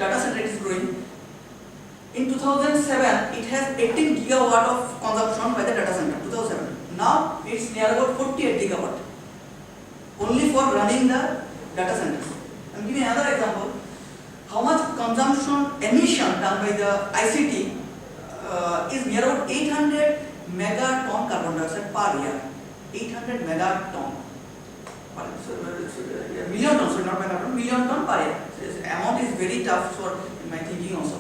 data center is growing. In 2007, it has 18 gigawatt of consumption by the data center. 2007. Now it's near about 48 gigawatt. Only for running the data centers. I'm giving another example. How much consumption emission done by the ICT is near about 800 megaton carbon dioxide per year. 800 megaton. Million tons, so not megaton, million ton per year. So this amount is very tough for my thinking also.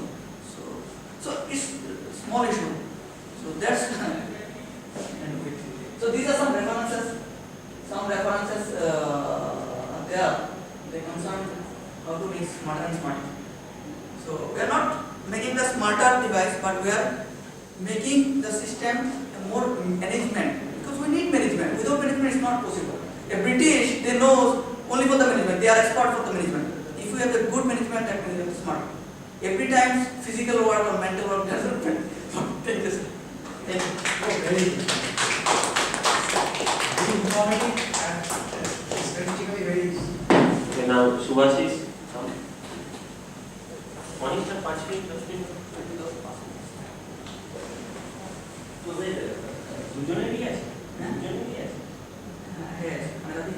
So it's small issue. So that's so these are some references. Some references there. They concern how to make smarter and smarter. So we are not making the smarter device, but we are making the system more management, because we need management. Without management, it's not possible. A British, they know only for the management. They are expert for the management. If we have the good management, that means it's smart. Every time physical work or mental work doesn't fit. Thank you, sir. Thank you. Oh, very informative and strategically very. Okay, now Subhasis. Monisha, 5 minutes, 10 minutes. তোদের দুজনেরই আছে দুজনেরই আছে হ্যাঁ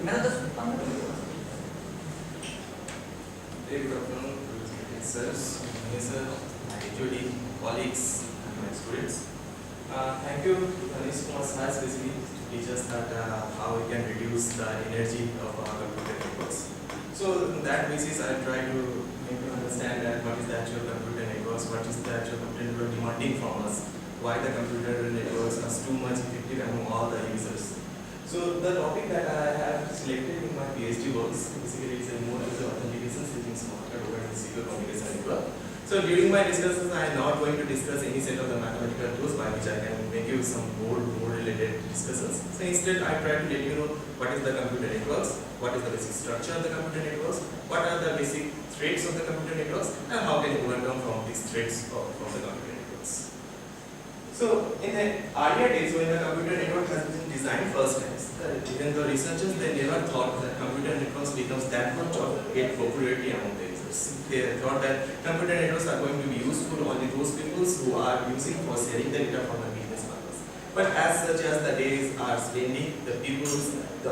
মেরা তো Good afternoon, sirs, sir, my HOD, colleagues, and my students. Thank you to Manish Kumar Sahaj basically to teach us that how we can reduce the energy of our computer networks. So on that basis, I try to make you understand that what is the actual computer networks, what is the actual computer network demanding from us, why the computer networks are too much effective among all the users. So the topic that I have selected in my PhD works basically is more as authentication using smart card over secure communication network. So during my discussions, I am not going to discuss any set of the mathematical tools by which I can make you some more related discussions. So instead, I try to let you know what is the computer networks, what is the basic structure of the computer networks, what are the basic threats of the computer networks, and how can you overcome from these threats of the computer networks. So in the earlier days, when the computer network has been designed first time, even the researchers, they never thought that computer networks becomes that much of great popularity among the users. They thought that computer networks are going to be useful only those people who are using for sharing the data for the business purpose. But as such as the days are spending, the people,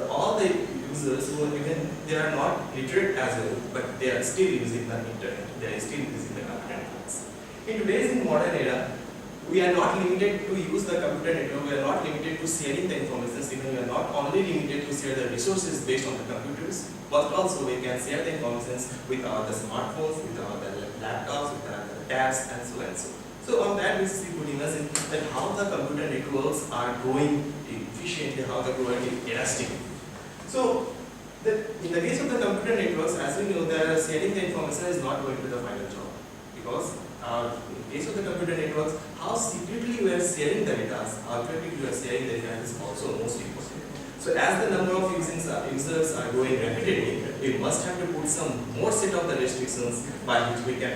all the users who are even, they are not literate as well, but they are still using the internet. They are still using the computer networks. In today's modern era, we are not limited to use the computer network, we are not limited to sharing the information, even we are not only limited to share the resources based on the computers, but also we can share the information with the smartphones, with the laptops, with the tabs, and so and so. So on that basis, we could imagine that how the computer networks are growing efficiently, how they are growing elastically. So in the case of the computer networks, as we know, that sharing the information is not going to be the final job, because in case of the computer networks, how secretly we are sharing the data, how effectively we are sharing the data is also most important. So as the number of users are growing rapidly, we must have to put some more set of the restrictions by which we can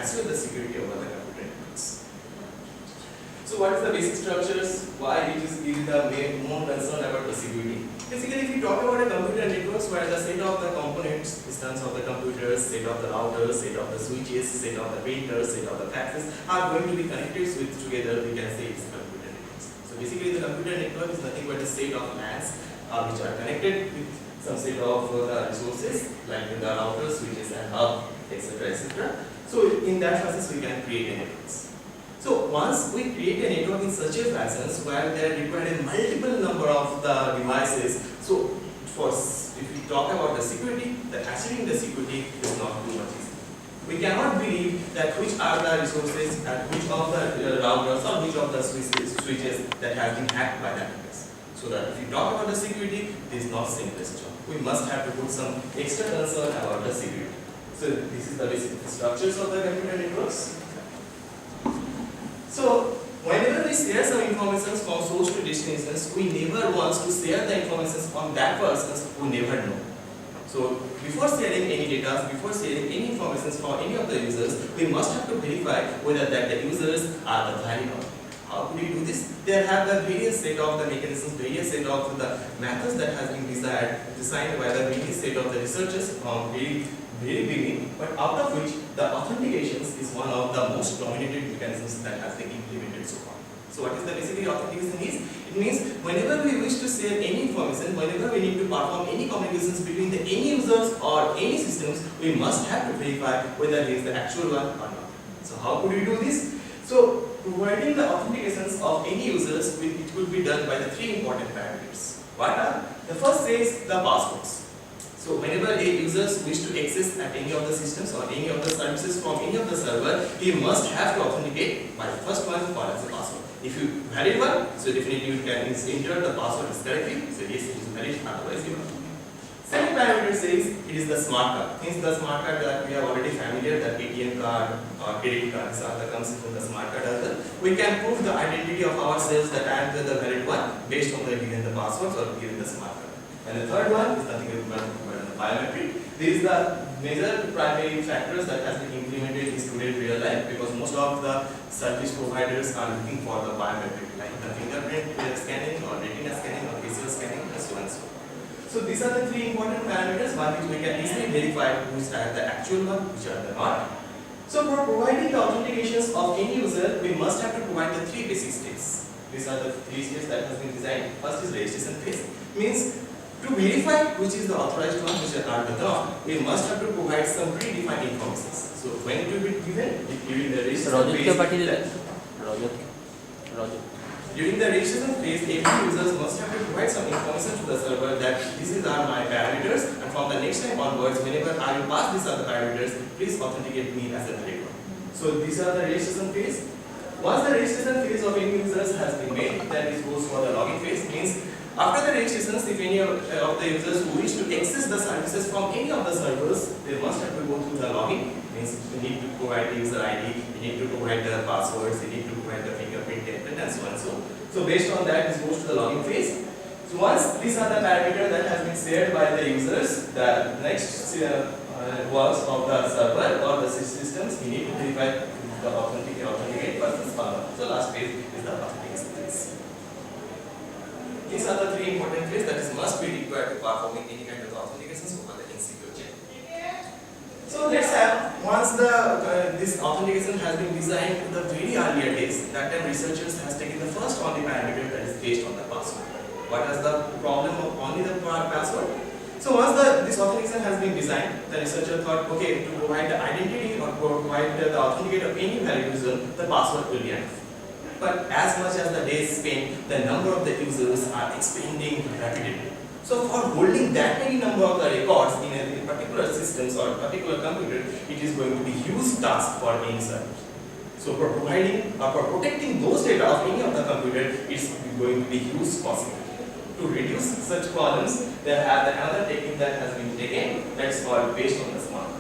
assure the security over the computer networks. So what is the basic structures? Why it is the more concern about the security? Basically, if you talk about a computer networks where the set of the components, instance of the computers, set of the routers, set of the switches, set of the printers, set of the faxes are going to be connected with together, we can say it's computer networks. So basically, the computer network is nothing but a set of LANs which are connected with some set of the resources like the routers, switches, and hub, etc., etc. So in that process, we can create a networks. So once we create a network in such a fashion where there are required a multiple number of the devices, so if we talk about the security, the assuring the security is not too much easy. We cannot believe that which are the resources and which of the routers or which of the switches that have been hacked by the hackers. So that if we talk about the security, this is not seamless job. We must have to put some extra concern about the security. So this is the basic structures of the computer networks. So whenever we share some information from source to destinations, we never want to share the information from that person who never know. So before sharing any data, before sharing any information from any of the users, we must have to verify whether that the users are the valid or not. How do we do this? There have the various set of the mechanisms, various set of the methods that has been designed by the various set of the researchers from very beginning, but out of which the most dominated mechanisms that has been implemented so far. So what is the basically authentication is? It means whenever we wish to share any information, whenever we need to perform any communications between the any users or any systems, we must have to verify whether he is the actual one or not. So how could we do this? So providing the authentications of any users, it could be done by the three important parameters. What are? The first is the passwords. So whenever a user wish to access at any of the systems or any of the services from any of the server, he must have to authenticate by the first one called as a password. If you valid one, so definitely you can enter the password correctly. So yes, it is valid, otherwise you will. Second parameter says it is the smart card. Means the smart card that we are already familiar, that ATM card or credit cards are the comes from the smart card as well. We can prove the identity of ourselves that I am the valid one based on the given the passwords or given the smart card. And the third one is nothing but the biometric. These are the major primary factors that has been implemented in today's real life, because most of the service providers are looking for the biometric, like the fingerprint scanning or retina scanning or facial scanning and so on and so on. So these are the three important parameters by which we can easily verify who is the actual one, which are the not. So for providing the authentications of any user, we must have to provide the three basic steps. These are the three steps that has been designed. First is registration phase. Means to verify which is the authorized one, which are the not, we must have to provide some predefined information. So when it will be given, during the registration phase, during the registration phase, every user must have to provide some information to the server that these are my parameters, and from the next time onwards, whenever I will pass these other parameters, please authenticate me as a valid one. So these are the registration phase. Once the registration phase of any users has been made, then it goes for the login phase. Means after the registrations, if any of the users who wish to access the services from any of the servers, they must have to go through the login. Means you need to provide the user ID, you need to provide the passwords, you need to provide the fingerprint template and so on and so. So based on that, this goes to the login phase. So once these are the parameters that has been shared by the users, the next works of the server or the systems, you need to verify the authenticate person's power. So last phase is the authentication phase. These are the three important phases that is must be required to performing any kind of authentications over the insecure chain. So let's have, once the this authentication has been designed to the very earlier days, that time researchers has taken the first only parameter that is based on the password. What is the problem of only the password? So once this authentication has been designed, the researcher thought, okay, to provide the identity or provide the authenticate of any valid user, the password will be enough. But as much as the days spent, the number of the users are expanding rapidly. So for holding that many number of the records in particular systems or particular computer, it is going to be huge task for any server. So for providing or for protecting those data of any of the computer, it's going to be huge possible. To reduce such problems, there have another technique that has been taken, that's called based on the smart card.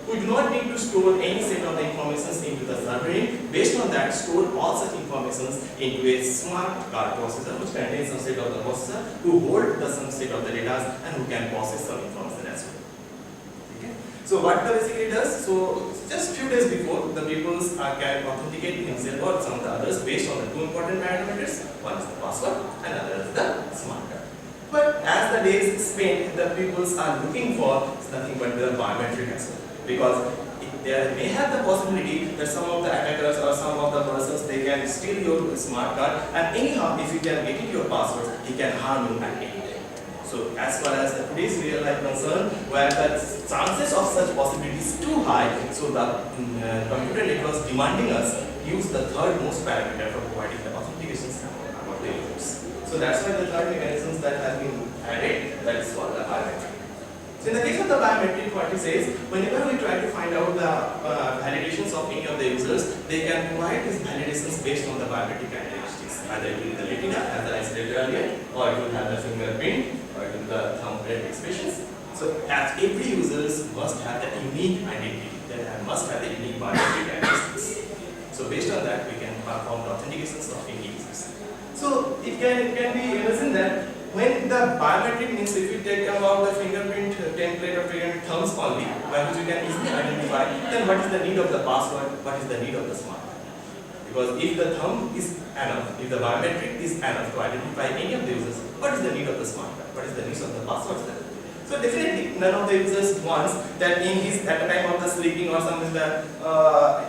We do not need to store any set of the informations into the server. Based on that, store all such informations into a smart card processor, which contains some set of the processor who hold some set of the data and who can process some information as well. Okay. So what the basically does? So just few days before, the people can authenticate themselves or some of the others based on the two important parameters. One is the password and another is the smart card. But as the days spent, the people are looking for nothing but the biometric as well. Because there may have the possibility that some of the attackers or some of the persons, they can steal your smart card, and anyhow if you can get into your passwords, he can harm you at any time. So as far as the today's real life concerned, where the chances of such possibility is too high, so the computer networks demanding us use the third most parameter for providing the authentications about the users. So that's why the third mechanisms that has been added, that is called the biometric. So in the case of the biometric, what it says, whenever we try to find out the validations of any of the users, they can provide these validations based on the biometric characteristics. Either it will be the retina, as I said earlier, or it will have the fingerprint, or it will be the thumbprint expressions. So as every users must have the unique identity, they must have the unique biometric characteristics. So based on that, we can perform the authentications of any users. So it can be imagined that when the biometric means if you take about the fingerprint template or fingerprint thumbs only, by which you can easily identify, then what is the need of the password, what is the need of the smart card? Because if the thumb is enough, if the biometric is enough to identify any of the users, what is the need of the smart card? What is the need of the passwords then? So So definitely none of the users wants that in his at the time of the sleeping or some in the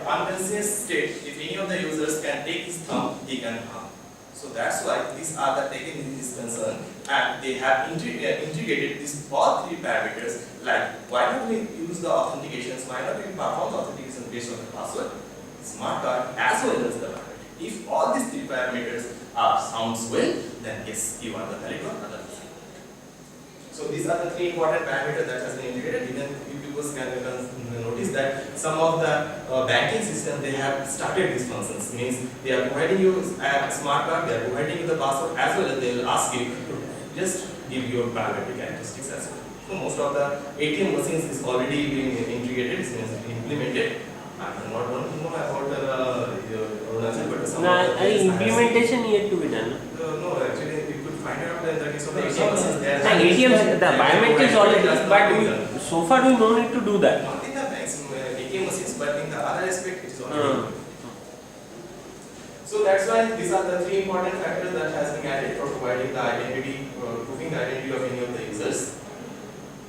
unconscious state, if any of the users can take his thumb, he can harm. So that's why these are the taken in this concern, and they have integrated these all three parameters. Like, why don't we use the authentications? Why not we perform the authentication based on the password, smart card, as well as the biometric? If all these three parameters sounds well, then yes, you are the valid one. So these are the three important parameters that has been integrated. Even you people can notice that some of the banking system, they have started these functions. Means they are providing you a smart card, they are providing you the password, as well as they will ask you to just give your biometric characteristics as well. So most of the ATM machines is already being integrated, is implemented. I do not want to know about Arunachal, but some of the implementation yet to be done. no, actually you could find out that in the case of the ATM machines, they are ATMs, the biometrics already, but so far we no need to do that. not in the banks, ATM machines, but in the other aspect it is already. So that's why these are the three important factors that has been added for providing the identity, proving the identity of any of the users.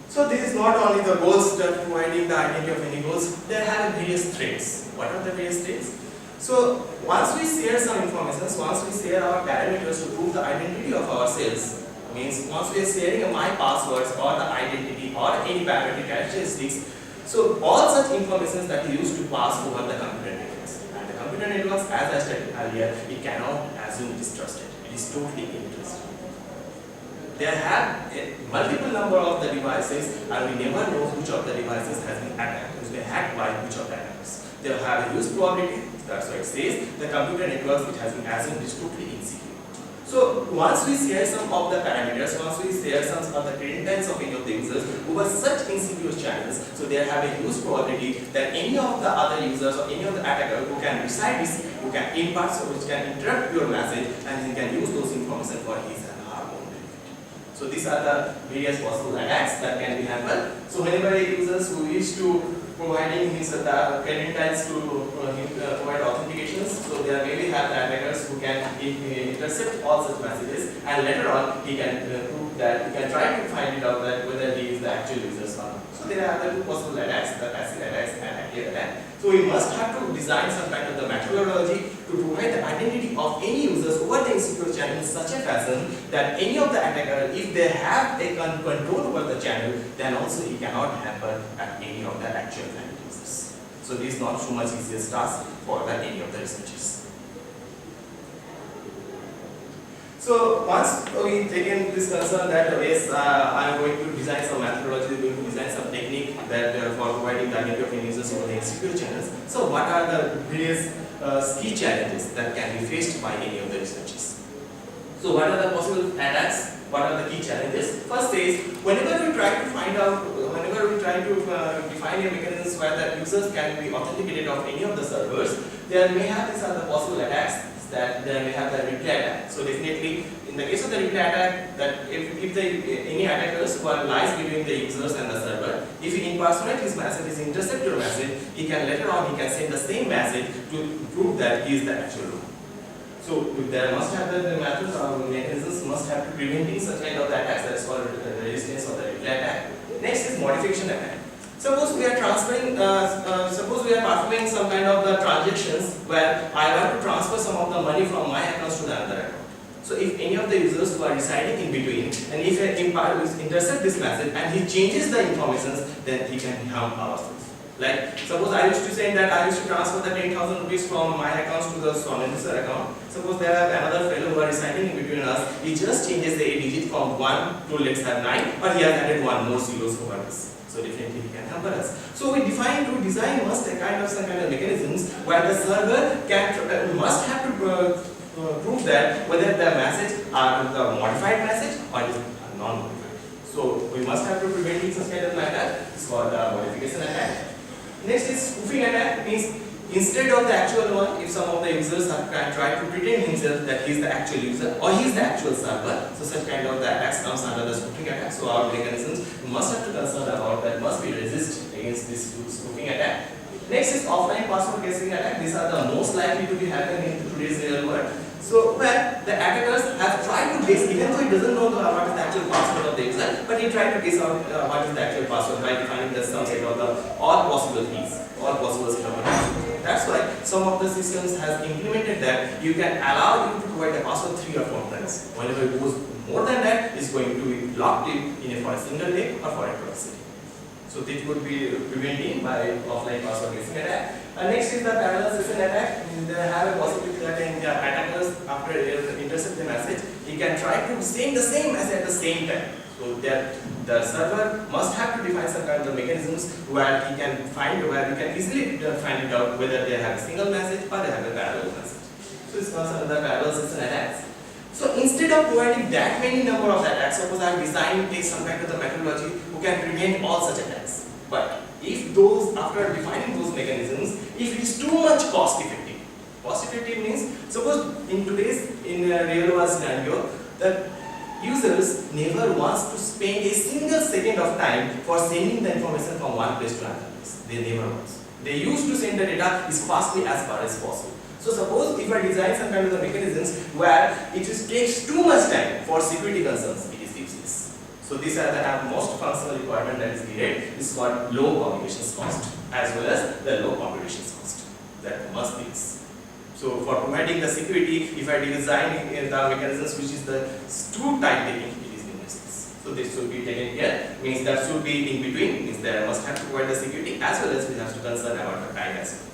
So this is not only the goals that providing the identity of any goals, they have various traits. What are the various traits? So once we share some information, once we share our parameters to prove the identity of ourselves, means once we are sharing my passwords or the identity or any biometric characteristics, so all such information that is used to pass over the computer networks. And the computer networks, as I stated earlier, it cannot assume it is trusted. It is totally untrusted. There have multiple number of the devices, and we never know which of the devices has been attacked, has been hacked by which of the attackers. They have a huge probability. That's why it says the computer networks which has been assumed is totally insecure. So once we share some of the parameters, once we share some of the credentials of any of the users over such insecure channels, so they have a huge probability that any of the other users or any of the attacker who can recite this, who can impart, so which can interrupt your message, and he can use those information for his and her own benefit. So these are the various possible attacks that can be handled. So whenever users who wish to providing his credentials to provide authentications, so there maybe have the attackers who can intercept all such messages, and later on he can prove that, he can try to find it out that whether he is the actual user or not. So there are the two possible attacks, the passive attacks and active attack. So we must have to design some kind of the methodology to provide the identity of any users over the insecure channel in such a fashion that any of the attacker, if they have a control over the channel, then also he cannot hamper at any of the actual valid users. So this is not so much easiest task for any of the researchers. So once we take in this concern that yes, I am going to design some methodology, going to design some technique that for providing the identity of any users over the insecure channels. So what are the various key challenges that can be faced by any of the researchers? So what are the possible attacks? What are the key challenges? First is, whenever we try to find out, whenever we try to define a mechanism where the users can be authenticated of any of the servers, there may have these are the possible attacks, that there may have the replay attack. So definitely, in the case of the replay attack, that if any attackers who are lies between the users and the server, if he impersonate his message, is intercept your message, he can later on he can send the same message to prove that he is the actual one. So there must have the methods or mechanisms must have to preventing such kind of attacks. That is called resistance or the replay attack. Next is modification attack. Suppose we are transferring, suppose we are performing some kind of the transactions where I want to transfer some of the money from my accounts to the other account. So if any of the users who are residing in between, and if an intercept this message and he changes the information, then he can harm ourselves. Like suppose I used to say that I used to transfer the 10,000 rupees from my accounts to the Swanenser account. Suppose there are another fellow who are residing in between us. He just changes the digit from 1 to let's have 9, or he has added 1 more zeros over this. So definitely he can hamper us. So we design must a kind of some kind of mechanisms where the server can must have to prove that whether the message are the modified message or is non-modified. So we must have to prevent such kind of matter. It's called the modification attack. Next is spoofing attack, means instead of the actual one, if some of the users have tried to pretend himself that he is the actual user or he is the actual server, so such kind of the attacks comes under the spoofing attack. So our mechanisms must have to concern about that, must be resist against this spoofing attack. Next is offline password guessing attack. These are the most likely to be happening in today's real world. So where the attackers have tried to guess, even though he doesn't know what is the actual password of the user, but he tried to guess out what is the actual password by defining the some set of the all possible keys, all possible set of keys. That's why some of the systems has implemented that you can allow you to provide a password 3 or 4 times. Whenever it goes more than that, it's going to be locked in for a single day or for a twice. So this would be preventing by offline password guessing attack. And next is the parallel session attack. They have a possibility that the attackers, after intercept the message, he can try to send the same message at the same time. So that the server must have to define some kind of mechanisms where he can find, where you can easily find it out whether they have a single message or they have a parallel message. So it's considered the parallel session attacks. So instead of providing that many number of attacks, suppose I have designed take some kind of the methodology who can prevent all such attacks. But if those, after defining those mechanisms, if it is too much cost effective means, suppose in today's real world scenario, the users never wants to spend a single second of time for sending the information from one place to another place. They never want. They used to send the data as fastly as far as possible. So suppose if I design some kind of the mechanisms where it just takes too much time for security concerns, it is useless. So these are the most functional requirement that is needed. This is called low communications cost as well as the low computations cost. That must be this. So for providing the security, if I design the mechanisms which is the too time taking, it is useless. So this should be taken here, means that should be in between, means there must have to provide the security as well as we have to concern about the time as well.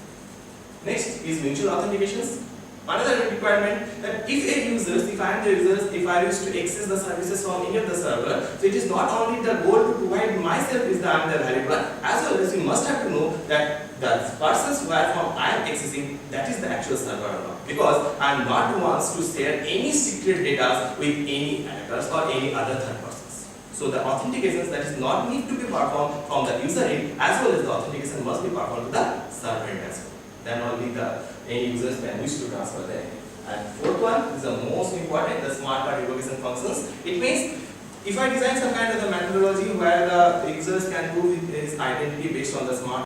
Next is mutual authentications. Another requirement that if a user, if I am the user, if I wish to access the services from any of the server, so it is not only the goal to provide myself is the I am the variable, as well as you must have to know that the persons where from I am accessing, that is the actual server or not. Because I am not wants to share any secret data with any attackers or any other third persons. So the authentications that is not need to be performed from the user end, as well as the authentication must be performed to the server end as well. Then only the any users can wish to transfer them. And fourth one is the most important, the smart card revocation functions. It means if I design some kind of the methodology where the users can prove his identity based on the smart